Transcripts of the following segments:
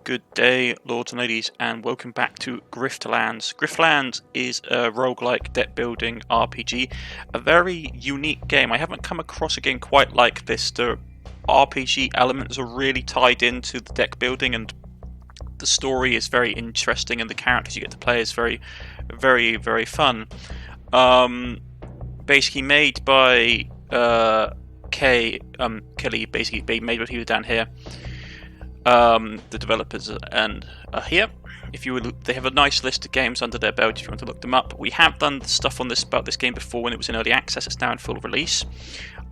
Good day, lords and ladies, and welcome back to Griftlands. Griftlands is a roguelike deck building RPG, a very unique game. I haven't come across a game quite like this. The RPG elements are really tied into the deck building, and the story is very interesting, and the characters you get to play is very, very fun. Basically made by Kelly, basically made by people down here. The developers and are here. If you would, they have a nice list of games under their belt if you want to look them up. We have done stuff on this about this game before when it was in early access. It's now in full release.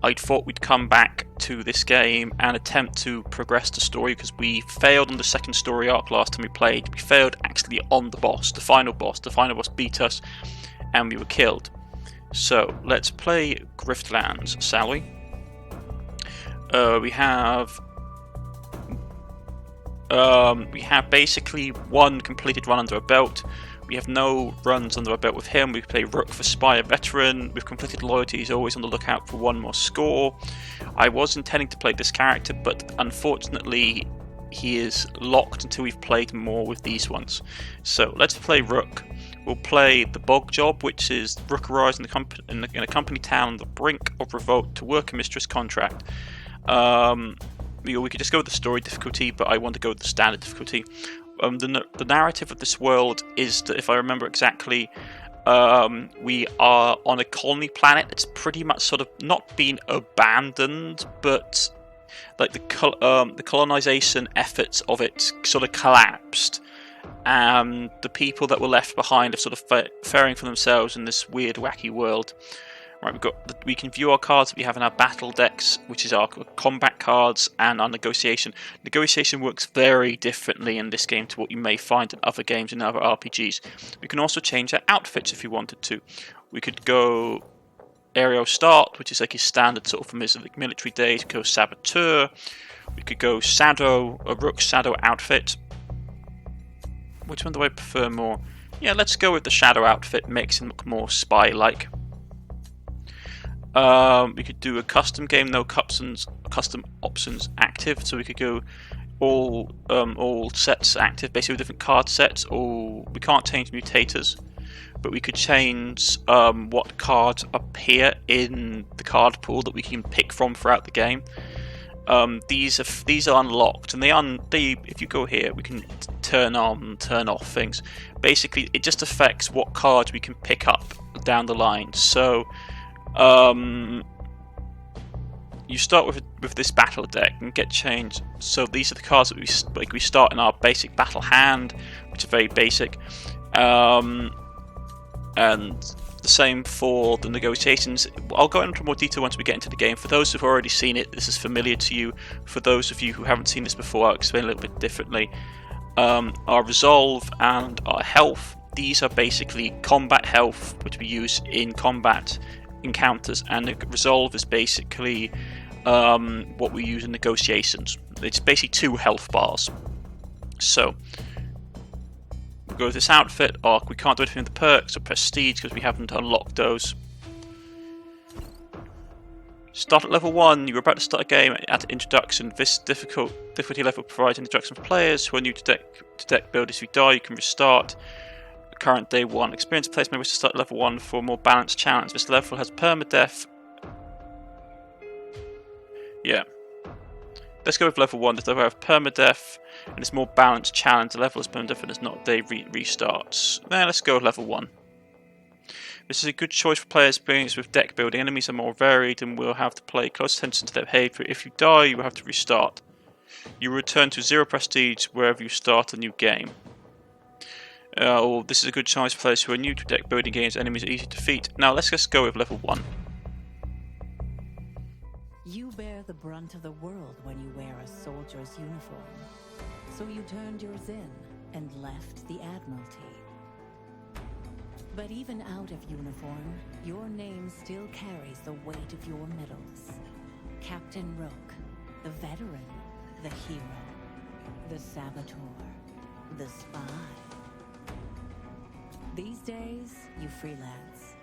I thought we'd come back to this game and attempt to progress the story because we failed on the second story arc last time we played. We failed actually on the boss, the final boss. The final boss beat us and we were killed. So let's play Griftlands, shall we? We have basically one completed run under our belt. We have no runs under our belt with him. We play Rook for Spire Veteran. We've completed loyalty. He's always on the lookout for one more score. I was intending to play this character, but unfortunately he is locked until we've played more with these ones. So let's play Rook. We'll play the Bog Job, which is Rook arrives in a company town on the brink of revolt to work a mistress contract. We could just go with the story difficulty, but I want to go with the standard difficulty. The narrative of this world is that, if I remember exactly, we are on a colony planet that's pretty much sort of not been abandoned, but like the colonization efforts of it sort of collapsed, and the people that were left behind are sort of faring for themselves in this weird, wacky world. Right, we can view our cards that we have in our battle decks, which is our combat cards, and our negotiation. Negotiation works very differently in this game to what you may find in other games and other RPGs. We can also change our outfits if we wanted to. We could go Aerial Start, which is like his standard sort of from his military days. We could go Saboteur. We could go Shadow, a Rook Shadow outfit. Which one do I prefer more? Yeah, let's go with the Shadow outfit. Makes him look more spy-like. We could do a custom game, no custom options active, so we could go all sets active, basically with different card sets. Or we can't change mutators, but we could change what cards appear in the card pool that we can pick from throughout the game. These are unlocked, and if you go here, we can turn on, turn off things. Basically, it just affects what cards we can pick up down the line. So. You start with this battle deck and get changed. So these are the cards that we start in our basic battle hand, which are very basic, and the same for the negotiations. I'll go into more detail once we get into the game. For those who've already seen it, this is familiar to you. For those of you who haven't seen this before, I'll explain a little bit differently. Our resolve and our health. These are basically combat health, which we use in combat encounters, and the resolve is basically what we use in negotiations. It's basically 2 health bars. So we go with this outfit. We can't do anything with the perks or prestige because we haven't unlocked those. Start at level 1. You're about to start a game at introduction. This difficulty level provides introduction for players who are new to deck builders. If you die, you can restart. Current day 1. Experienced players may wish to start level 1 for a more balanced challenge. This level has permadeath. Yeah. Let's go with level 1. This level has permadeath and it's more balanced challenge. The level is permadeath and it's not day restarts. Let's go with level 1. This is a good choice for players experienced with deck building. Enemies are more varied and will have to pay close attention to their behavior. If you die, you will have to restart. You return to 0 prestige wherever you start a new game. This is a good chance for players who are new to deck building games. Enemies are easy to defeat. Now let's just go with level 1. You bear the brunt of the world when you wear a soldier's uniform. So you turned yours in and left the Admiralty. But even out of uniform, your name still carries the weight of your medals. Captain Rook, the veteran, the hero, the saboteur, the spy. These days, you freelance,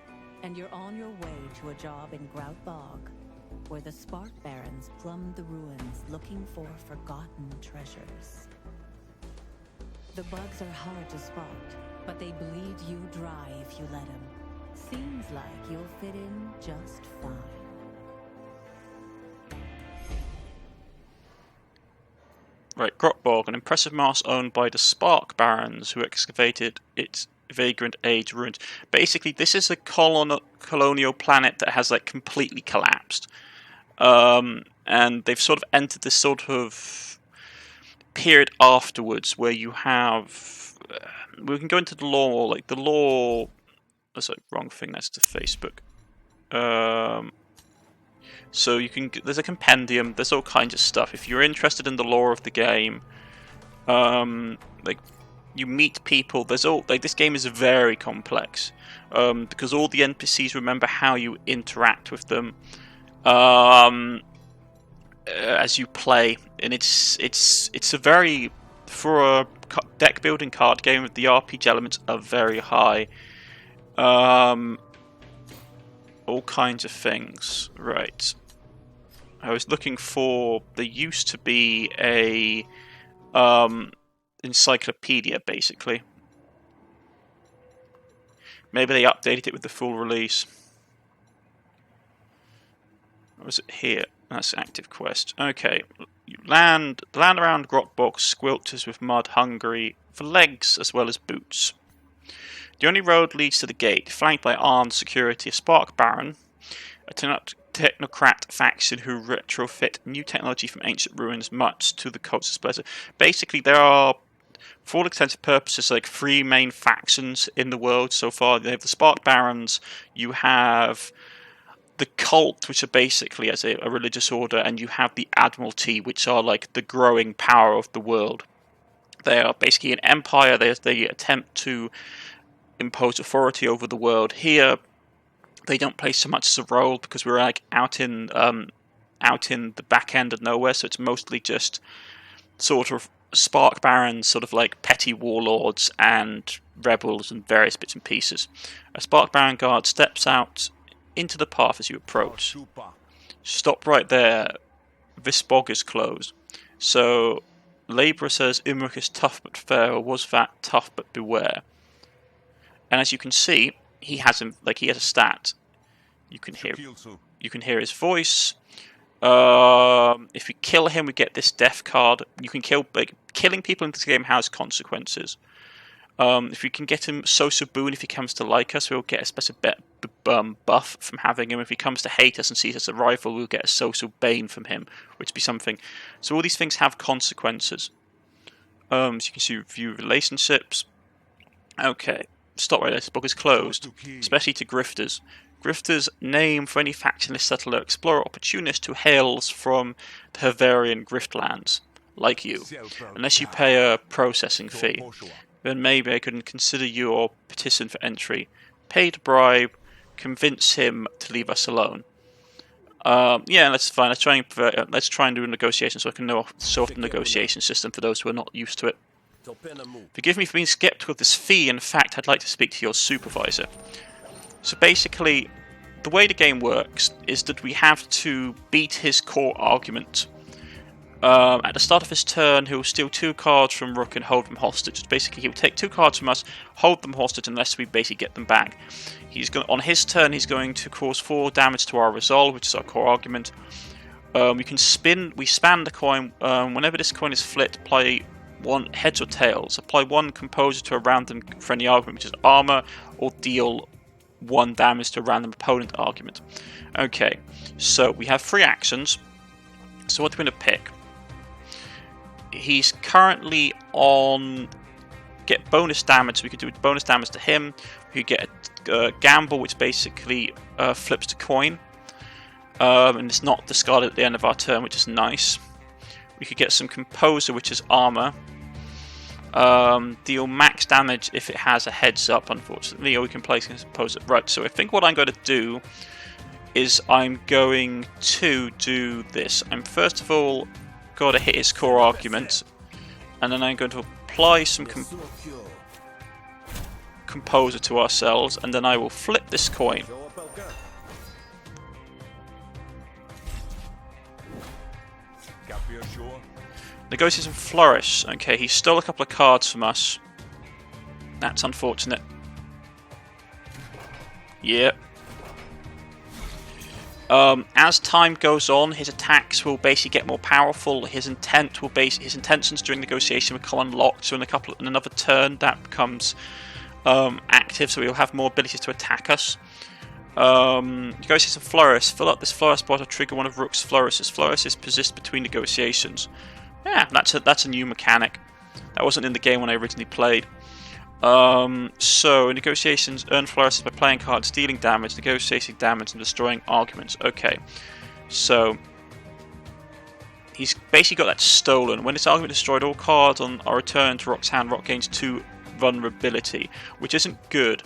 and you're on your way to a job in Grout Bog, where the Spark Barons plumbed the ruins looking for forgotten treasures. The bugs are hard to spot, but they bleed you dry if you let them. Seems like you'll fit in just fine. Right, Grotborg, an impressive mass owned by the Spark Barons who excavated its vagrant age ruins. Basically, this is a colonial planet that has like completely collapsed. And they've sort of entered this sort of period afterwards where you have... we can go into the lore, like the lore... Oh, sorry, wrong thing, that's to Facebook. So you can... there's a compendium, there's all kinds of stuff. If you're interested in the lore of the game, like, you meet people, there's all... like, this game is very complex. Because all the NPCs remember how you interact with them. As you play, and it's a very, for a deck building card game, the RPG elements are very high. All kinds of things. Right. I was looking for, there used to be a encyclopedia, basically. Maybe they updated it with the full release. Or was it here? That's active quest. Okay. You land around Grotborg squelches with mud, hungry for legs as well as boots. The only road leads to the gate, flanked by armed security. A Spark Baron, a technocrat faction who retrofit new technology from ancient ruins much to the cult's pleasure. Basically, there are, for all intents and purposes, like 3 main factions in the world so far. You have the Spark Barons, you have the cult, which are basically as a religious order, and you have the Admiralty, which are like the growing power of the world. They are basically an empire. They attempt to impose authority over the world. Here, they don't play so much as a role because we're like out in the back end of nowhere, so it's mostly just sort of Spark Barons, sort of like petty warlords and rebels and various bits and pieces. A Spark Baron guard steps out into the path as you approach. Stop right there. This bog is closed. So, Labourer says Imric is tough but fair, or was that tough but beware? And as you can see, he has a stat. You can hear his voice. If we kill him, we get this death card. You can killing people in this game has consequences. If we can get him social boon, if he comes to like us, we'll get a special buff from having him. If he comes to hate us and sees us as a rival, we'll get a social bane from him, which would be something. So all these things have consequences. So you can see view relationships. Okay, stop right there. This book is closed, especially to grifters. Grifters, name for any factionless settler, explorer, opportunist who hails from the Havarian Griftlands, like you, unless you pay a processing fee. Then maybe I could consider your petition for entry. Paid bribe, convince him to leave us alone. Yeah, that's fine. Let's try and do a negotiation so I can show off the negotiation system for those who are not used to it. Forgive me for being skeptical of this fee. In fact, I'd like to speak to your supervisor. So basically, the way the game works is that we have to beat his core argument. At the start of his turn, he'll steal 2 cards from Rook and hold them hostage. Basically, he'll take 2 cards from us, hold them hostage unless we basically get them back. On his turn, he's going to cause 4 damage to our resolve, which is our core argument. We span the coin. Whenever this coin is flipped, apply 1 heads or tails. Apply 1 composer to a random friendly argument, which is armor, or deal 1 damage to a random opponent argument. Okay, so we have 3 actions. So what are we going to pick? He's currently on get bonus damage, so we could do bonus damage to him. We could get a gamble, which basically flips the coin, and it's not discarded at the end of our turn, which is nice. We could get some composer, which is armor. Deal max damage if it has a heads up, unfortunately, or we can place composer. Right, so I think what I'm going to do is I'm going to do this. I'm first of all got to hit his core argument, and then I'm going to apply some composer to ourselves, and then I will flip this coin. Negotiation Flourish. Okay, he stole a couple of cards from us. That's unfortunate. Yeah. As time goes on, his attacks will basically get more powerful. His intentions during negotiation become unlocked. So in another turn, that becomes active. So he'll have more abilities to attack us. Negotiation Flourish. Fill up this Flourish spot to trigger one of Rook's Flourishes. Flourishes persist between negotiations. Yeah, that's a new mechanic. That wasn't in the game when I originally played. So negotiations earn flourishes by playing cards, dealing damage, negotiating damage, and destroying arguments. Okay, so he's basically got that stolen. When this argument is destroyed, all cards on our return to Rock's hand, Rock gains 2 vulnerability, which isn't good.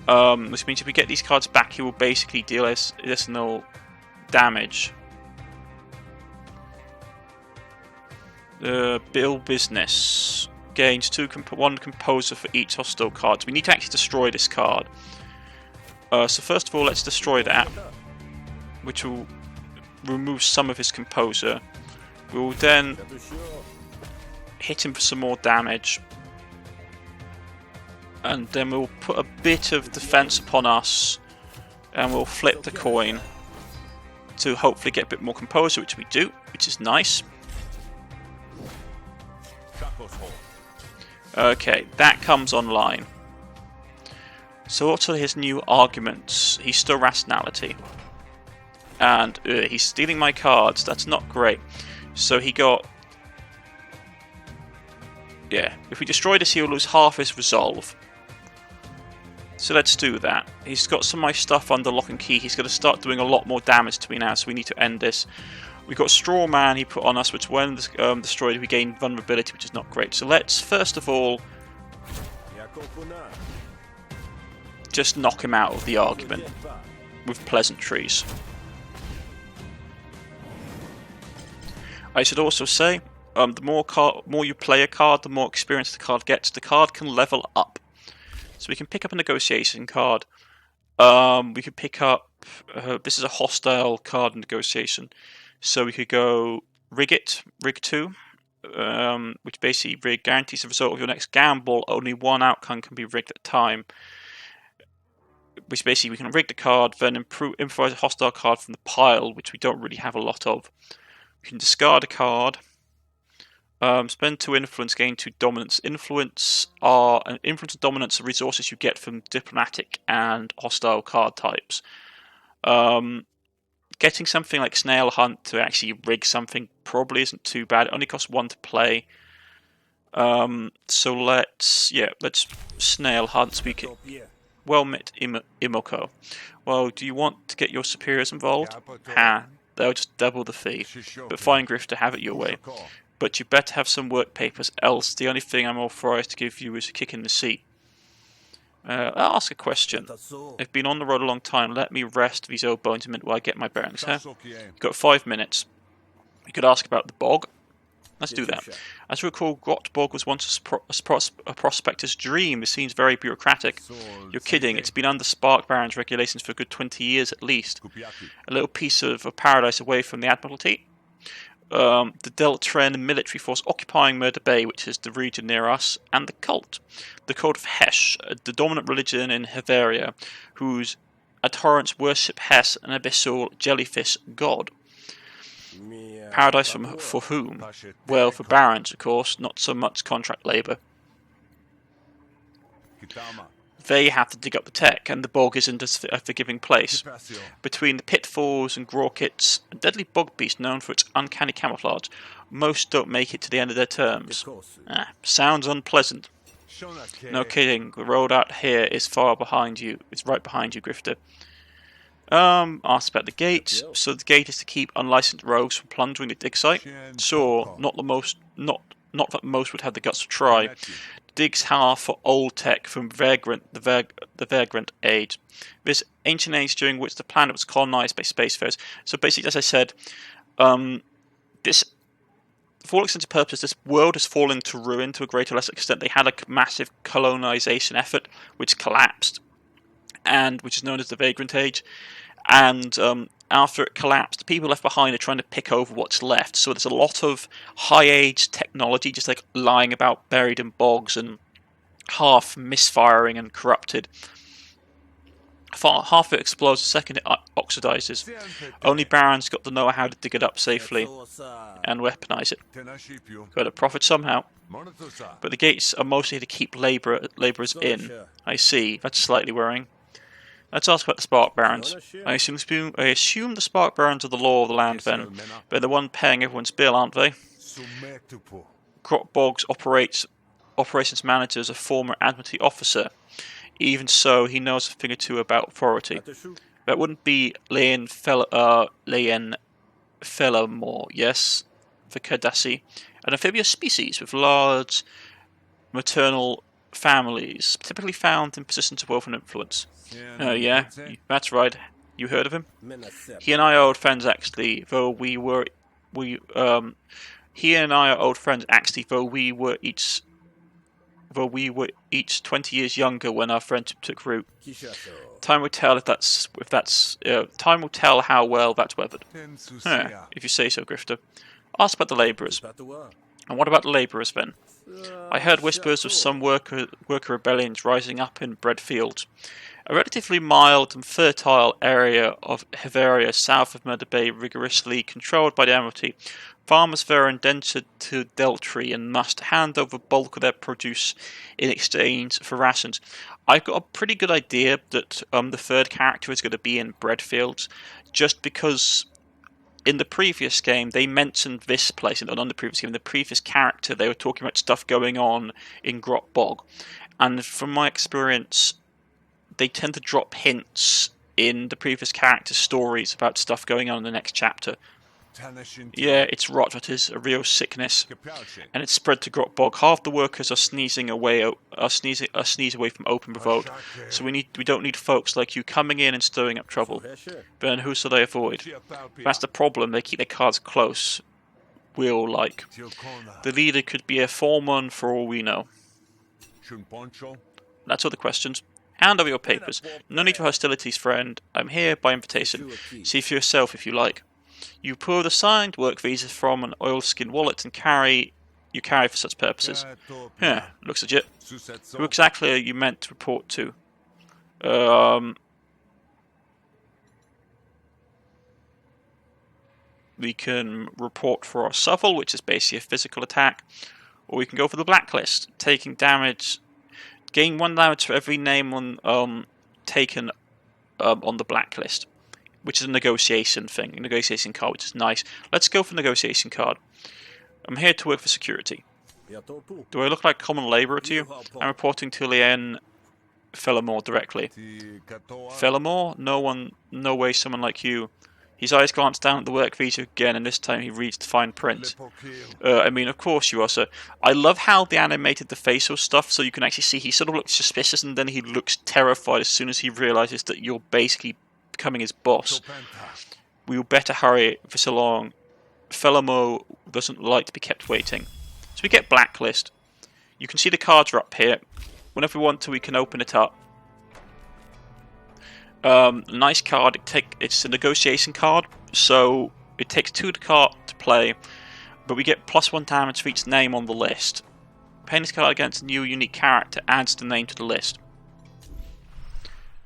Which means if we get these cards back, he will basically deal additional damage. Bill Business gains 1 composer for each hostile card. So we need to actually destroy this card. So first of all, let's destroy that, which will remove some of his composer. We will then hit him for some more damage, and then we'll put a bit of defense upon us, and we'll flip the coin to hopefully get a bit more composer, which we do, which is nice. Okay, that comes online. So what's his new arguments? He stole rationality. And he's stealing my cards. That's not great. So he got... Yeah, if we destroy this, he'll lose half his resolve. So let's do that. He's got some of my stuff under lock and key. He's going to start doing a lot more damage to me now, so we need to end this. We've got Straw Man he put on us, which when destroyed we gain vulnerability, which is not great. So let's first of all just knock him out of the argument with pleasantries. I should also say, the more you play a card, the more experience the card gets. The card can level up. So we can pick up a negotiation card. We could pick up... this is a hostile card in negotiation. So we could go Rig 2, which basically guarantees the result of your next gamble. Only one outcome can be rigged at a time. Which basically we can rig the card, then improvise a hostile card from the pile, which we don't really have a lot of. We can discard a card, spend 2 influence, gain 2 dominance. Influence and dominance are resources you get from diplomatic and hostile card types. Getting something like Snail Hunt to actually rig something probably isn't too bad. It only costs 1 to play. So let's Snail Hunt. We can well met Imoko. Well, do you want to get your superiors involved? They'll just double the fee. But fine, Grifter, have it your way. But you better have some work papers, else the only thing I'm authorized to give you is a kick in the seat. I'll ask a question. I've been on the road a long time. Let me rest these old bones a minute while I get my bearings, huh? You've got 5 minutes. You could ask about the bog. Let's do that. As you recall, Grotbog was once a prospector's dream. It seems very bureaucratic. You're kidding. It's been under Spark Baron's regulations for a good 20 years at least. A little piece of a paradise away from the Admiralty. The Deltren military force occupying Murder Bay, which is the region near us, and the cult. The cult of Hesh, the dominant religion in Heveria, whose adherents worship Hesh, an abyssal jellyfish god. Paradise for whom? Well, for barons, of course, not so much contract labour. They have to dig up the tech, and the bog isn't a forgiving place. Between the pitfalls and Grorkits, a deadly bog beast known for its uncanny camouflage, most don't make it to the end of their terms. Sounds unpleasant. No kidding, the road out here is far behind you. It's right behind you, Grifter. Asked about the gate. So the gate is to keep unlicensed rogues from plundering the dig site. Sure, not that most would have the guts to try. Digs are for old tech from the Vagrant age. This ancient age during which the planet was colonized by spacefarers. So basically, as I said, this, for all extents and purposes, this world has fallen to ruin to a greater or lesser extent. They had a massive colonization effort which collapsed, and which is known as the Vagrant Age. And after it collapsed, the people left behind are trying to pick over what's left. So there's a lot of high-age technology just like lying about, buried in bogs and half misfiring and corrupted. Half of it explodes, the second it oxidizes. Only Barons got to know how to dig it up safely and weaponize it. Got to profit somehow. But the gates are mostly to keep labourers in. I see, that's slightly worrying. Let's ask about the Spark Barons. I assume the Spark Barons are the law of the land then. They're the one paying everyone's bill, aren't they? Grot Boggs operations manager is a former Admiralty officer. Even so, he knows a thing or two about authority. That wouldn't be Leon Fellamore, yes? For Cardassi. An amphibious species with large maternal families, typically found in positions of wealth and influence. Yeah, that's right. You heard of him? He and I are old friends, actually, though he and I are old friends, actually, though we were each 20 years younger when our friendship took root. Time will tell time will tell how well that's weathered. If you say so, Grifter. Ask about the labourers. And what about the labourers then? I heard whispers of some worker rebellions rising up in bread fields. A relatively mild and fertile area of Heveria south of Murder Bay, rigorously controlled by the Admiralty. Farmers there are indentured to Deltry and must hand over bulk of their produce in exchange for rations. I've got a pretty good idea that the third character is going to be in bread fields, just because in the previous game they mentioned this place, and not the previous game, in the previous character they were talking about stuff going on in Grot Bog, and from my experience, they tend to drop hints in the previous character's stories about stuff going on in the next chapter. Yeah, it's rot that is a real sickness, and it's spread to Grot Bog. Half the workers are sneezing away from open revolt, so we don't need folks like you coming in and stirring up trouble. Then who shall they avoid? That's the problem. They keep their cards close. The leader could be a foreman for all we know. That's all the questions. Hand over your papers. No need for hostilities, friend. I'm here by invitation. See for yourself if you like. You pull the signed work visa from an oilskin wallet and carry for such purposes. Yeah, looks legit. Who exactly are you meant to report to? We can report for our Suffle, which is basically a physical attack, or we can go for the blacklist, taking damage. Gain 1 damage for every name taken on the blacklist, which is a negotiation thing, a negotiation card, which is nice. Let's go for negotiation card. I'm here to work for security. Do I look like common labourer to you? I'm reporting to Leon Fellamore directly. Fellamore? No way someone like you. His eyes glance down at the work visa again, and this time he reads the fine print. Of course you are, sir. I love how they animated the facial stuff, so you can actually see he sort of looks suspicious, and then he looks terrified as soon as he realises that you're basically becoming his boss. We will better hurry this along. Fellamore doesn't like to be kept waiting. So we get blacklist. You can see the cards are up here. Whenever we want to, we can open it up. Nice card. It's a negotiation card, so it takes 2 to play, but we get +1 damage for each name on the list. Playing this card against a new unique character adds the name to the list.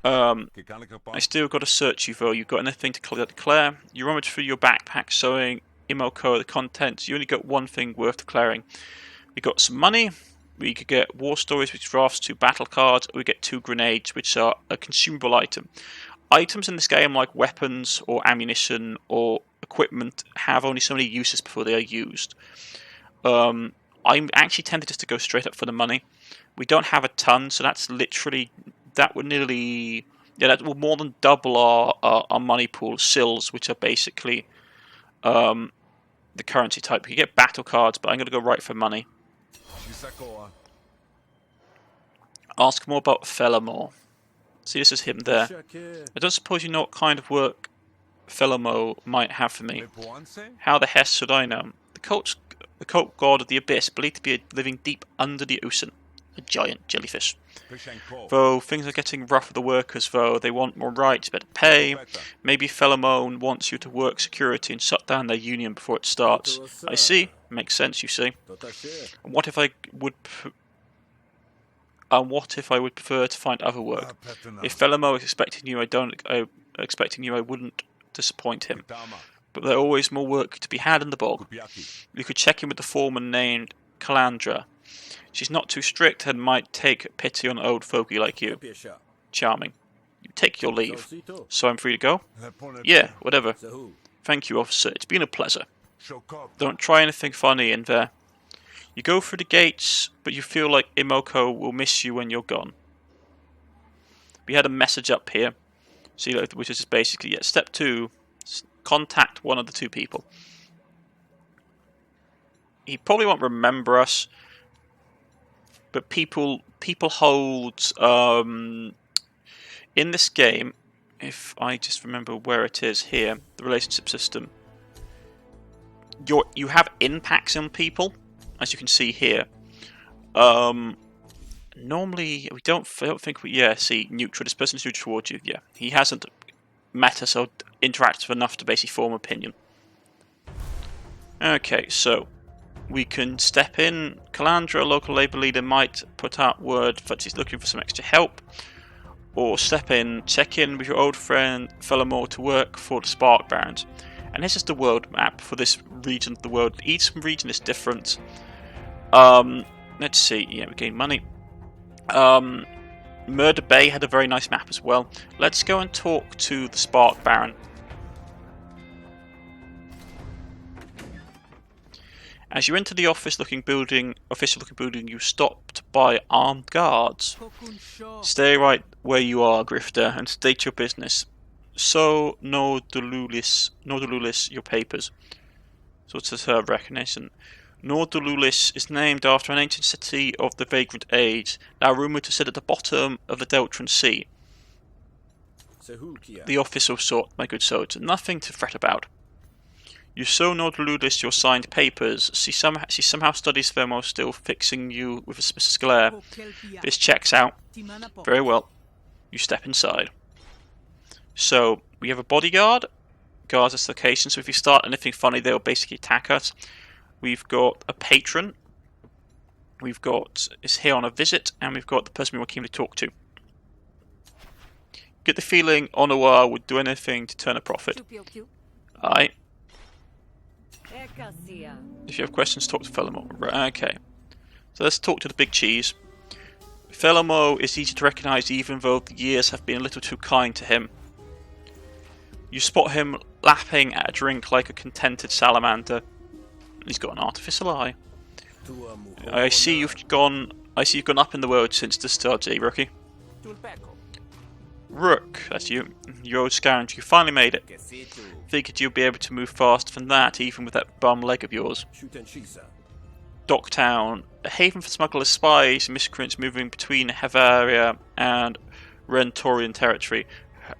I still got to search you though. You've got anything to declare? You rummage through your backpack, showing Imoko the contents. You only got one thing worth declaring. We got some money. We could get war stories, which drafts 2 battle cards. Or we get 2 grenades, which are a consumable item. Items in this game, like weapons or ammunition or equipment, have only so many uses before they are used. I'm actually tempted just to go straight up for the money. We don't have a ton, so that will more than double our money pool sills, which are basically the currency type. You get battle cards, but I'm going to go right for money. Ask more about Fellamore. See, this is him there. I don't suppose you know what kind of work Fellamore might have for me. How the hell should I know? The cult god of the abyss, believed to be living deep under the ocean. a giant jellyfish. Though things are getting rough for the workers, though, they want more rights, better pay. Maybe Philemon wants you to work security and shut down their union before it starts. I see. Makes sense, you see. And what if I would prefer to find other work? If Philemon is expecting you, I wouldn't disappoint him. But there's always more work to be had in the bog. You could check in with the foreman named Calandra. She's not too strict and might take pity on old fogey like you. Charming. You take your leave. So I'm free to go? Yeah, whatever. Thank you, officer. It's been a pleasure. Don't try anything funny in there. You go through the gates, but you feel like Imoko will miss you when you're gone. We had a message up here, which is basically, step 2, contact one of the 2 people. He probably won't remember us, but people hold in this game. If I just remember where it is here, the relationship system. You have impacts on people, as you can see here. Normally I don't think we see neutral. This person's neutral towards you. Yeah, he hasn't met us or interacted enough to basically form opinion. Okay, so we can step in. Calandra, a local labour leader, might put out word that she's looking for some extra help. Or step in, check in with your old friend Philemon to work for the Spark Barons. And this is the world map for this region of the world. Each region is different. Let's see. Yeah, we gain money. Murder Bay had a very nice map as well. Let's go and talk to the Spark Baron. As you enter the official-looking building, you stop to buy armed guards. Stay right where you are, Grifter, and state your business. So, no Dululis, your papers. So it says her recognition. Nordululis is named after an ancient city of the Vagrant Age, now rumoured to sit at the bottom of the Deltran Sea. The official sort, my good soldier, nothing to fret about. You show Nordululis your signed papers. She somehow studies them while still fixing you with a suspicious glare. This checks out. Very well. You step inside. So, we have a bodyguard. Guards this location, so if you start anything funny, they'll basically attack us. We've got a patron. Is here on a visit, and we've got the person we came to talk to. Get the feeling Onowa would do anything to turn a profit. Aye. If you have questions, talk to Philemon. Right, okay. So let's talk to the big cheese. Philemon is easy to recognise even though the years have been a little too kind to him. You spot him lapping at a drink like a contented salamander. He's got an artificial eye. I see you've gone up in the world since the start, rookie. Rook, that's you. You old scoundrel, you finally made it. Figured you'd be able to move faster than that, even with that bum leg of yours. Docktown, a haven for smugglers, spies, and miscreants moving between Havaria and Rentorian territory.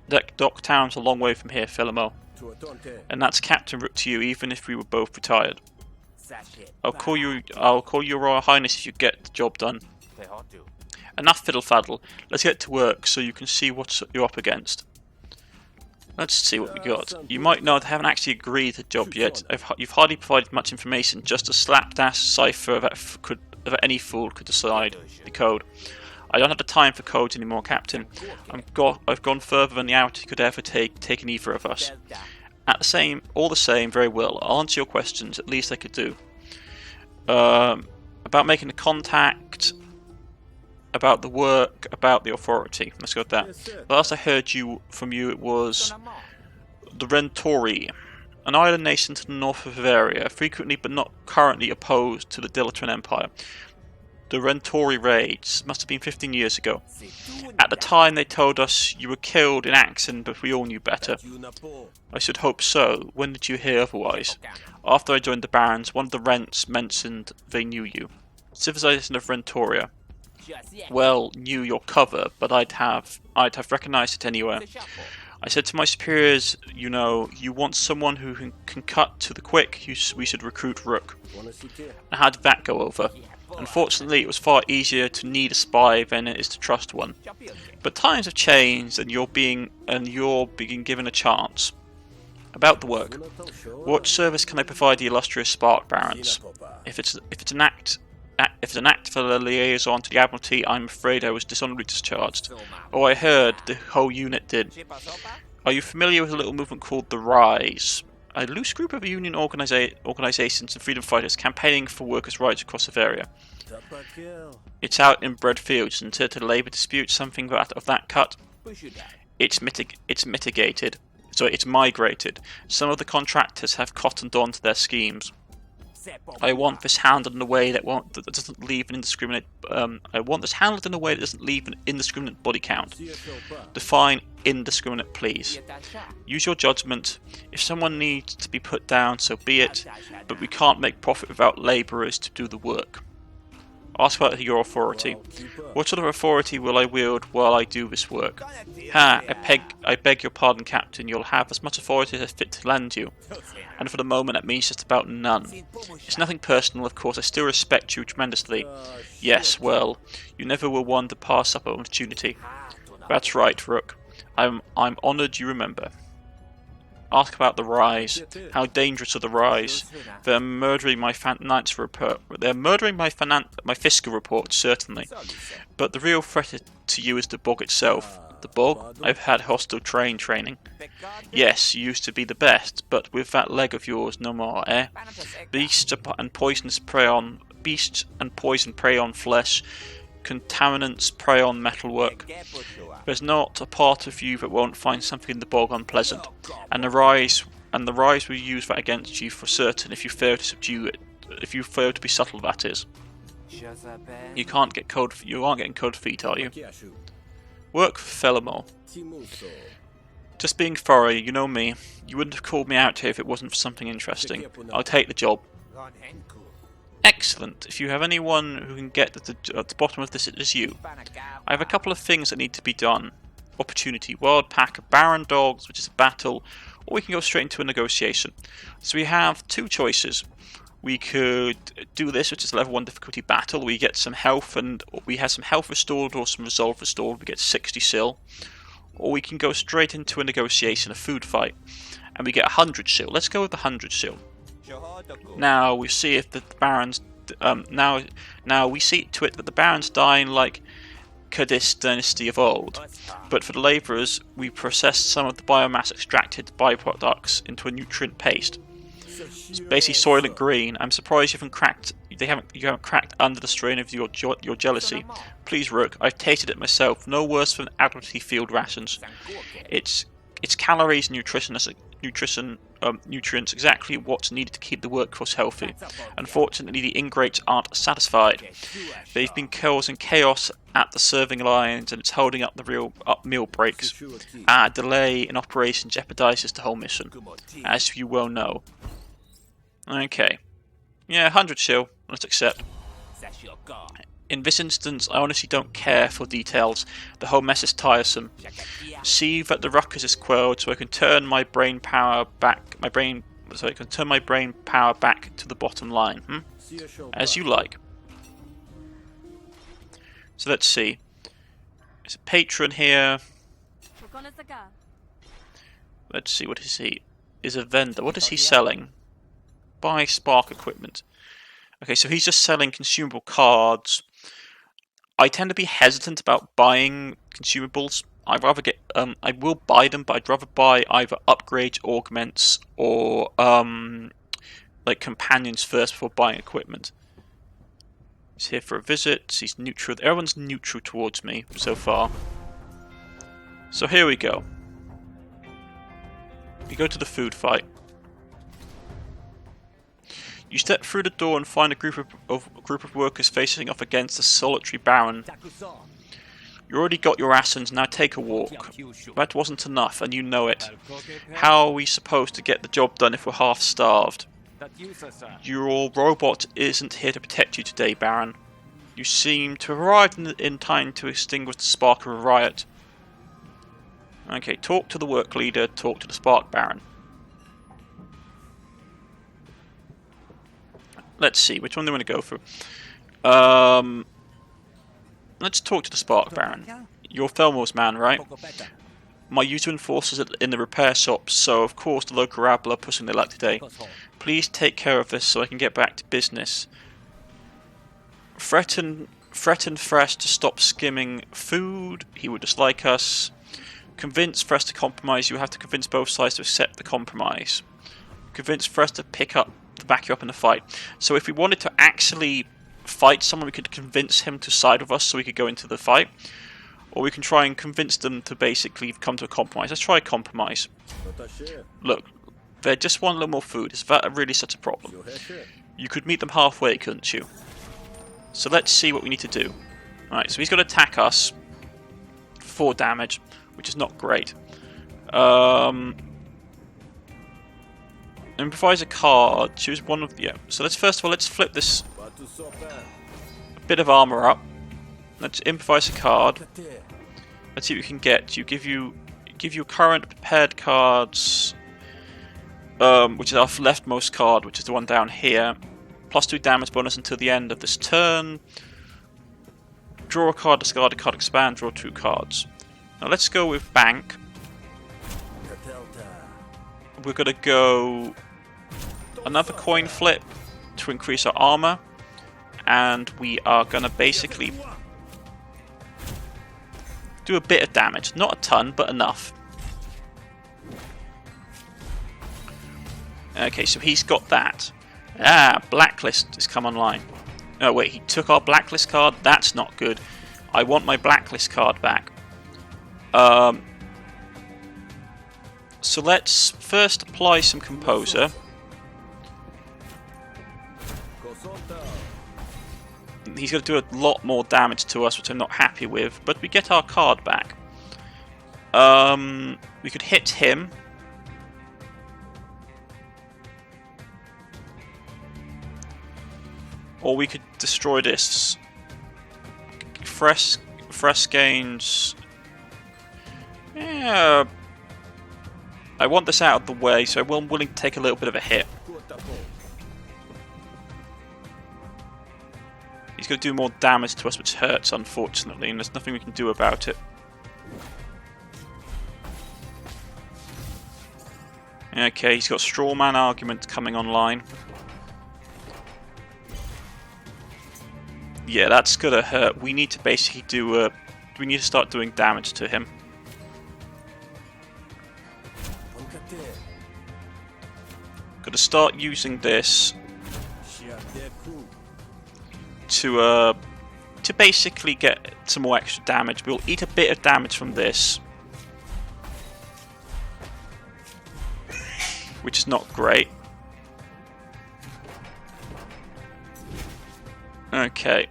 Docktown's a long way from here, Philemon. And that's Captain Rook to you, even if we were both retired. I'll call you Your Royal Highness if you get the job done. Enough fiddle faddle. Let's get to work so you can see what you're up against. Let's see what we got. You might know they haven't actually agreed the job yet. You've hardly provided much information, just a slapdash cipher that any fool could decide the code. I don't have the time for codes anymore, Captain. I've gone further than the outer could ever take either of us. All the same, very well. I'll answer your questions, at least I could do. About making the contact, about the work, about the authority. Let's go with that. The last I heard from you it was the Rentori, an island nation to the north of Bavaria, frequently but not currently opposed to the Dilatran Empire. The Rentori raids must have been 15 years ago. At the time they told us you were killed in action, but we all knew better. I should hope so. When did you hear otherwise? After I joined the Barons, one of the Rents mentioned they knew you. Civilization of Rentoria. Well, knew your cover, but I'd have recognised it anywhere. I said to my superiors, you want someone who can cut to the quick, we should recruit Rook. And how did that go over? Unfortunately, it was far easier to need a spy than it is to trust one. But times have changed, and you're being given a chance. About the work. What service can I provide the illustrious Spark Barons? If it's an act for the liaison to the Admiralty, I'm afraid I was dishonorably discharged. Oh, I heard the whole unit did. Are you familiar with a little movement called the Rise? A loose group of union organisations and freedom fighters campaigning for workers' rights across the area. It's out in bread fields, and to labour dispute something of that cut. It's mitigated. So it's migrated. Some of the contractors have cottoned on to their schemes. I want this handled in a way that doesn't leave an indiscriminate. I want this handled in a way that doesn't leave an indiscriminate body count. Define indiscriminate, please. Use your judgment. If someone needs to be put down, so be it. But we can't make profit without labourers to do the work. Ask about your authority. What sort of authority will I wield while I do this work? I beg your pardon, Captain. You'll have as much authority as fit to lend you. And for the moment that means just about none. It's nothing personal, of course. I still respect you tremendously. Yes, well, you never were one to pass up an opportunity. That's right, Rook. I'm honoured you remember. Ask about the Rise. How dangerous are the Rise? They're murdering my Knights report. They're murdering my fiscal report, certainly. But the real threat to you is the bog itself. The bog? I've had hostile training. Yes, you used to be the best, but with that leg of yours, no more, eh? Beasts and poison prey on flesh. Contaminants prey on metalwork. There's not a part of you that won't find something in the bog unpleasant, and the rise will use that against you for certain if you fail to subdue it. If you fail to be subtle, that is. You aren't getting cold feet, are you? Work for Felomore. Just being thorough, you know me. You wouldn't have called me out here if it wasn't for something interesting. I'll take the job. Excellent. If you have anyone who can get at the bottom of this, it is you. I have a couple of things that need to be done. Opportunity. Wild pack of Baron dogs, which is a battle, or we can go straight into a negotiation. So we have two choices. We could do this, which is a level 1 difficulty battle. We get some health, and we have some health restored or some resolve restored. We get 60 sil. Or we can go straight into a negotiation, a food fight, and we get 100 sil. Let's go with the 100 sil. Now we see if the barons. Now we see to it that the barons die in like Kurdish dynasty of old. But for the labourers, we process some of the biomass extracted byproducts into a nutrient paste. It's basically Soylent Green. I'm surprised you haven't cracked under the strain of your jealousy. Please, Rook, I've tasted it myself. No worse than Admiralty field rations. It's calories and nutrients exactly what's needed to keep the workforce healthy. Unfortunately, the ingrates aren't satisfied. They've been causing chaos at the serving lines, and it's holding up the meal breaks. Delay in operation jeopardizes the whole mission, as you well know. Okay. Yeah, 100 shield. Let's accept. In this instance, I honestly don't care for details. The whole mess is tiresome. See that the ruckus is quelled, so I can turn my brain power back. So I can turn my brain power back to the bottom line. As you like. So let's see. There's a patron here. Let's see, what is he? Is a vendor. What is he selling? Buy Spark equipment. Okay, so he's just selling consumable cards. I tend to be hesitant about buying consumables. I'd rather get. I will buy them, but I'd rather buy either upgrades, augments, or like companions first before buying equipment. He's here for a visit. He's neutral. Everyone's neutral towards me so far. So here we go. We go to the food fight. You step through the door and find a group of workers facing off against a solitary baron. You already got your rations, now take a walk. That wasn't enough, and you know it. How are we supposed to get the job done if we're half-starved? Your robot isn't here to protect you today, Baron. You seem to have arrived in time to extinguish the spark of a riot. Okay, talk to the work leader, talk to the Spark Baron. Let's see, which one do we want to go for? Let's talk to the Spark Baron. You're Thelmor's man, right? My user enforcers in the repair shop, so of course the local rabble are pushing their luck today. Please take care of this so I can get back to business. Threaten Fresh to stop skimming food. He would dislike us. Convince Fresh to compromise. You have to convince both sides to accept the compromise. Convince Fresh to back you up in the fight. So if we wanted to actually fight someone, we could convince him to side with us so we could go into the fight. Or we can try and convince them to basically come to a compromise. Let's try a compromise. Look, they just want a little more food. Is that really such a problem? You could meet them halfway, couldn't you? So let's see what we need to do. Alright, so he's got to attack us. 4 damage, which is not great. Improvise a card. Choose one of the... Yeah. So let's first of all, let's flip this bit of armor up. Let's improvise a card. Let's see what we can get. Give you current prepared cards, which is our leftmost card, which is the one down here. +2 damage bonus until the end of this turn. Draw a card, discard a card, expand, draw 2 cards. Now let's go with Bank. We're going to go another coin flip to increase our armor. And we are going to basically do a bit of damage. Not a ton, but enough. Okay, so he's got that. Blacklist has come online. Oh wait, he took our Blacklist card? That's not good. I want my Blacklist card back. So let's first apply some Composer. He's going to do a lot more damage to us, which I'm not happy with, but we get our card back. We could hit him. Or we could destroy this. Fresh gains. Yeah. I want this out of the way, so I'm willing to take a little bit of a hit. He's going to do more damage to us, which hurts, unfortunately, and there's nothing we can do about it. Okay, he's got Strawman Argument coming online. Yeah, that's going to hurt. We need to basically do we need to start doing damage to him. Got to start using this to basically get some more extra damage. We'll eat a bit of damage from this, which is not great. Okay,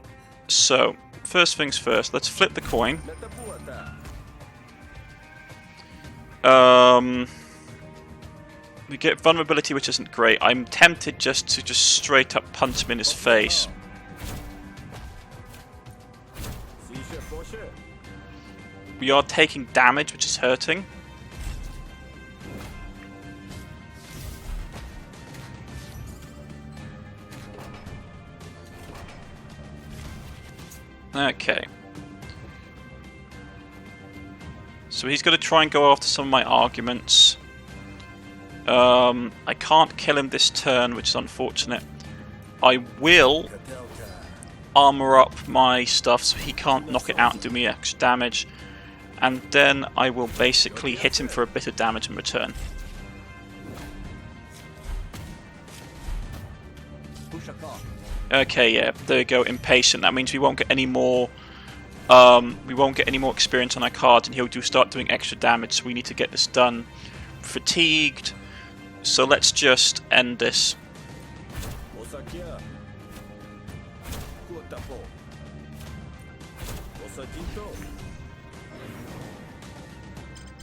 so first things first, let's flip the coin. We get vulnerability, which isn't great. I'm tempted just to straight up punch him in his face. We are taking damage, which is hurting. Okay. So he's going to try and go after some of my arguments. I can't kill him this turn, which is unfortunate. I will armor up my stuff so he can't knock it out and do me extra damage. And then I will basically hit him for a bit of damage in return. Okay, yeah, there we go. Impatient. That means we won't get any more. We won't get any more experience on our cards, and he'll start doing extra damage. So we need to get this done. Fatigued. So let's just end this.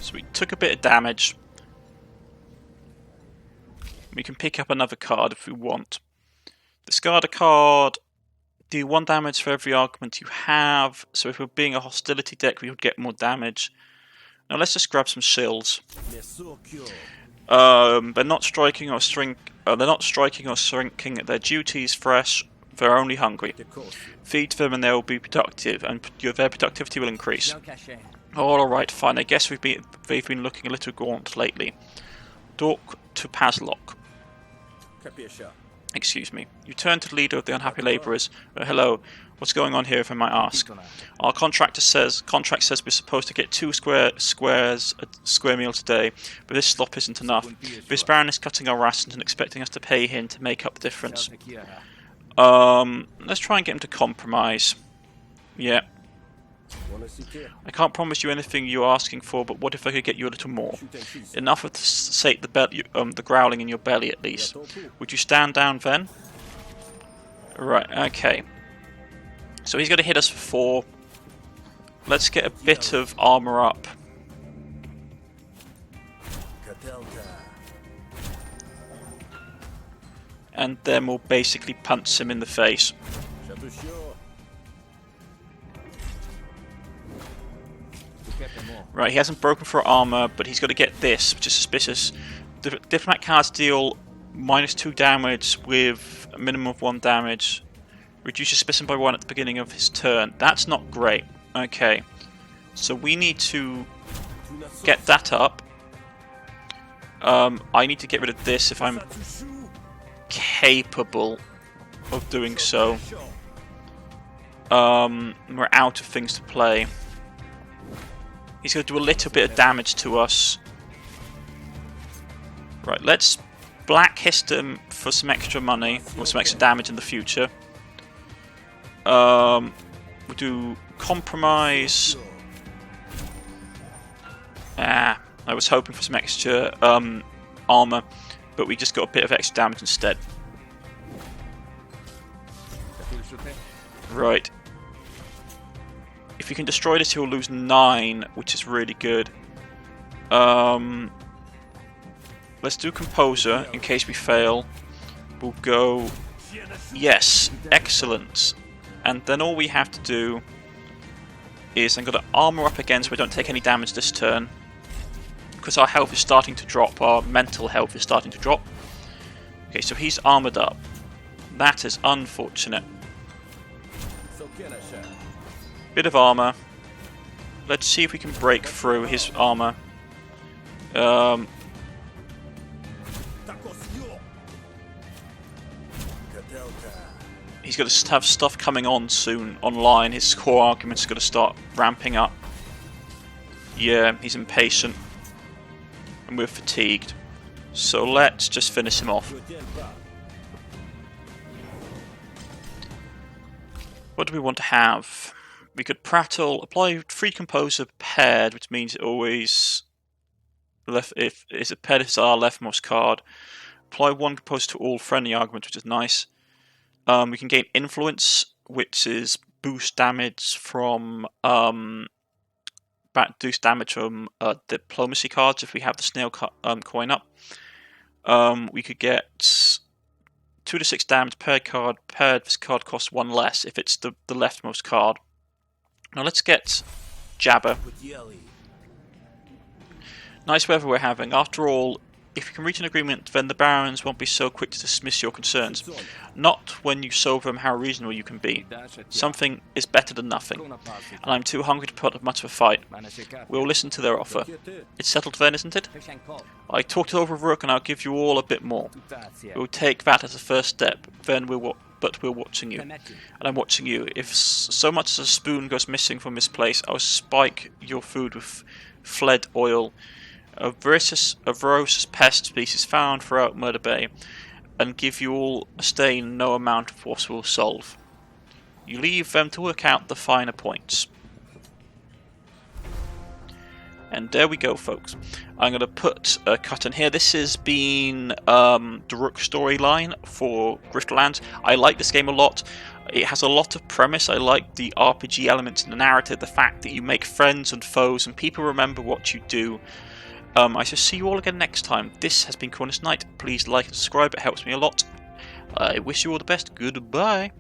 So we took a bit of damage. We can pick up another card if we want. Discard a card. Do 1 damage for every argument you have. So if we're being a hostility deck, we would get more damage. Now let's just grab some shills. They're not striking or shrinking their duties. Fresh, They're only hungry. Feed them and they will be productive, and their productivity will increase. Alright, fine. I guess they've been looking a little gaunt lately. Talk to Pazlock. Excuse me. You turn to the leader of the unhappy labourers. Hello. What's going on here, if I might ask? Our contract says we're supposed to get 2 square meals a day, but this slop isn't enough. This Baron is cutting our rations and expecting us to pay him to make up the difference. Let's try and get him to compromise. Yeah. I can't promise you anything you're asking for, but what if I could get you a little more? Enough of to sate the growling in your belly, at least. Would you stand down then? Right, okay. So he's going to hit us for 4. Let's get a bit of armor up. And then we'll basically punch him in the face. Right, he hasn't broken for armor, but he's got to get this, which is suspicious. Diplomat cards deal -2 damage with a minimum of 1 damage. Reduce suspicion by 1 at the beginning of his turn. That's not great. Okay. So we need to get that up. I need to get rid of this if I'm capable of doing so. We're out of things to play. He's going to do a little bit of damage to us. Right, let's blacklist him for some extra money, or some extra damage in the future. We'll do compromise. I was hoping for some extra armor, but we just got a bit of extra damage instead. Right. If you can destroy this, he'll lose 9, which is really good. Let's do Composer in case we fail. We'll go... Yes, excellent. And then all we have to do is I'm going to armor up again so we don't take any damage this turn. Because our health is starting to drop, our mental health is starting to drop. Okay, so he's armored up. That is unfortunate. Bit of armor. Let's see if we can break through his armor. He's going to have stuff coming on soon online. His core argument's going to start ramping up. Yeah, he's impatient. And we're fatigued. So let's just finish him off. What do we want to have? We could prattle, apply free composer paired, which means it always if it's paired as our leftmost card. Apply 1 composer to all friendly arguments, which is nice. We can gain influence, which is boost damage from diplomacy cards if we have the snail coin up. We could get 2 to 6 damage per card. Paired, this card costs 1 less if it's the leftmost card. Now let's get Jabber. Nice weather we're having. After all, if you can reach an agreement, then the barons won't be so quick to dismiss your concerns. Not when you show them how reasonable you can be. Something is better than nothing, and I'm too hungry to put up much of a fight. We'll listen to their offer. It's settled then, isn't it? I talked it over with Rook, and I'll give you all a bit more. We'll take that as a first step, then but we're watching you. And I'm watching you. If so much as a spoon goes missing from this place, I'll spike your food with fled oil. A ferocious pest species found throughout Murder Bay, and give you all a stain no amount of force will solve. You leave them to work out the finer points. And there we go, folks. I'm going to put a cut in here. This has been the Rook storyline for Griftlands. I like this game a lot. It has a lot of premise. I like the RPG elements in the narrative, the fact that you make friends and foes and people remember what you do. I shall see you all again next time. This has been Cornish-Knight. Please like and subscribe, it helps me a lot. I wish you all the best. Goodbye.